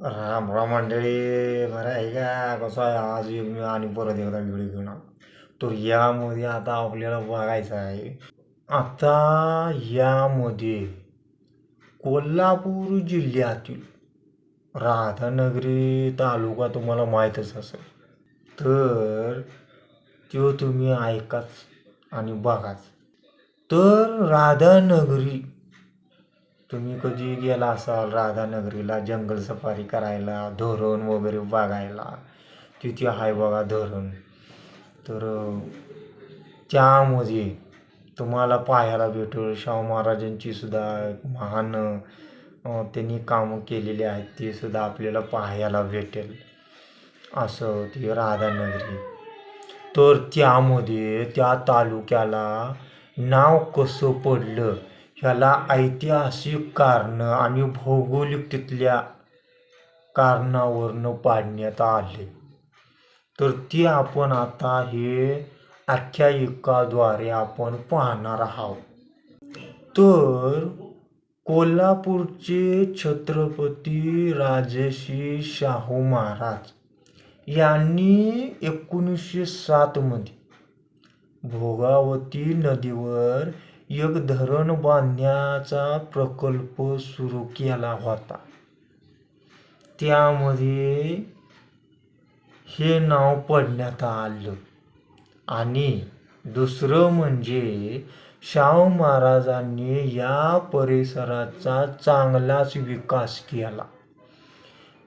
राम राम मंडळी, बरं आहे का? कसं आहे? आज एक मी आणि परत एकदा व्हिडिओ घेऊन आलो. तर यामध्ये आता आपल्याला बघायचं आहे. आता यामध्ये कोल्हापूर जिल्ह्यातील राधानगरी तालुका तुम्हाला माहीतच असेल. तर तो तुम्ही ऐकाच आणि बघाच. तर राधानगरी तुम्ही कधी गेला असाल राधानगरीला जंगल सफारी करायला, धरण वगैरे बघायला. तिथे आहे बघा धरण. तर त्यामध्ये तुम्हाला पाहायला भेटेल शाहू महाराजांची सुद्धा महान त्यांनी कामं केलेली आहेत, ते सुद्धा आपल्याला पाहायला भेटेल. असं ती राधानगरी. तर त्यामध्ये त्या तालुक्याला नाव कसं पडलं ह्याला ऐतिहासिक कारणं आणि भौगोलिक तिथल्या कारणावरनं पाडण्यात आले. तर ते आपण आता हे आख्यायिकाद्वारे आपण पाहणार आहोत. तर कोल्हापूरचे छत्रपती राजर्षी शाहू महाराज यांनी 1907 मध्ये भोगावती नदीवर एक धरण बांधण्याचा प्रकल्प सुरू केला होता. त्यामध्ये हे नाव पडण्यात आलं. आणि दुसरं म्हणजे शाहू महाराजांनी या परिसराचा चांगलाच विकास केला.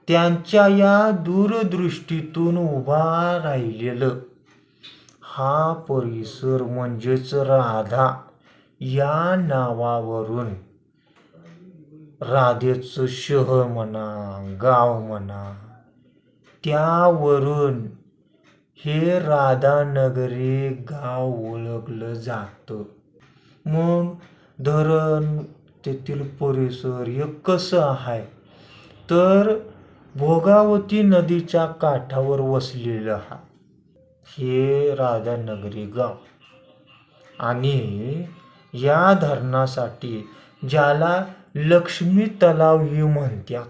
त्यांच्या या दूरदृष्टीतून उभा राहिलेलं हा परिसर म्हणजेच राधा या नावावरून राधेचं शहर म्हणा, गाव म्हणा, त्यावरून हे राधानगरी गाव ओळखलं जातं. मग धरण तेथील परिसर हे कसं आहे तर भोगावती नदीच्या काठावर वसलेलं हे राधानगरी गाव. आणि या धरणासाठी ज्याला लक्ष्मी तलावही म्हणतात.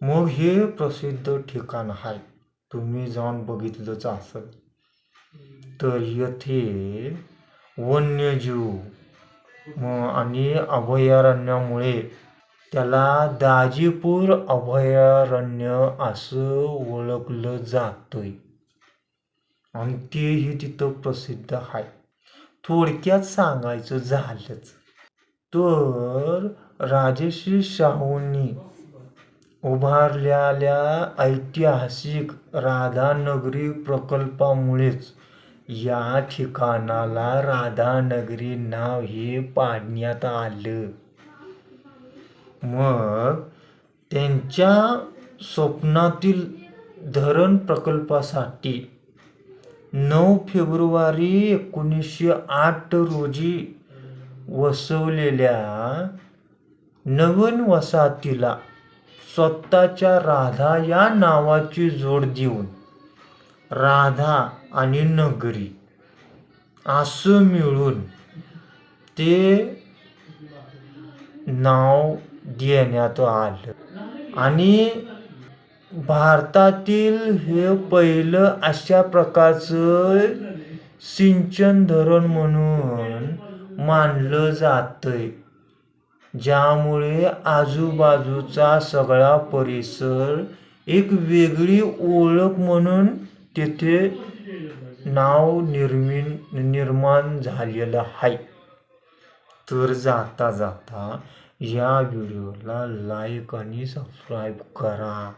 मग हे प्रसिद्ध ठिकाण आहे, तुम्ही जाऊन बघितलंच असेल. तर येथे वन्यजीव आणि अभयारण्यामुळे त्याला दाजीपूर अभयारण्य असं ओळखलं जातंय. आणि तेही तिथं प्रसिद्ध आहे. थोडक्यात सांगायचं झालंच तर राजर्षी शाहूंनी उभारलेल्या ऐतिहासिक राधानगरी प्रकल्पामुळेच या ठिकाणाला राधानगरी नाव हे पाडण्यात आलं. मग त्यांच्या स्वप्नातील धरण प्रकल्पासाठी 9 फेब्रुवारी 1908 रोजी वसवलेल्या नवीन वसाहतीला स्वतःच्या राधा या नावाची जोड देऊन राधा आणि नगरी असं मिळून ते नाव देण्यात आलं. आणि भारतातील हे पहिलं अशा प्रकारचं सिंचन धरण म्हणून मानलं जातंय, ज्यामुळे आजूबाजूचा सगळा परिसर एक वेगळी ओळख म्हणून तेथे नाव निर्माण झालेलं आहे. तर जाता जाता या व्हिडिओला लाईक आणि सबस्क्राईब करा.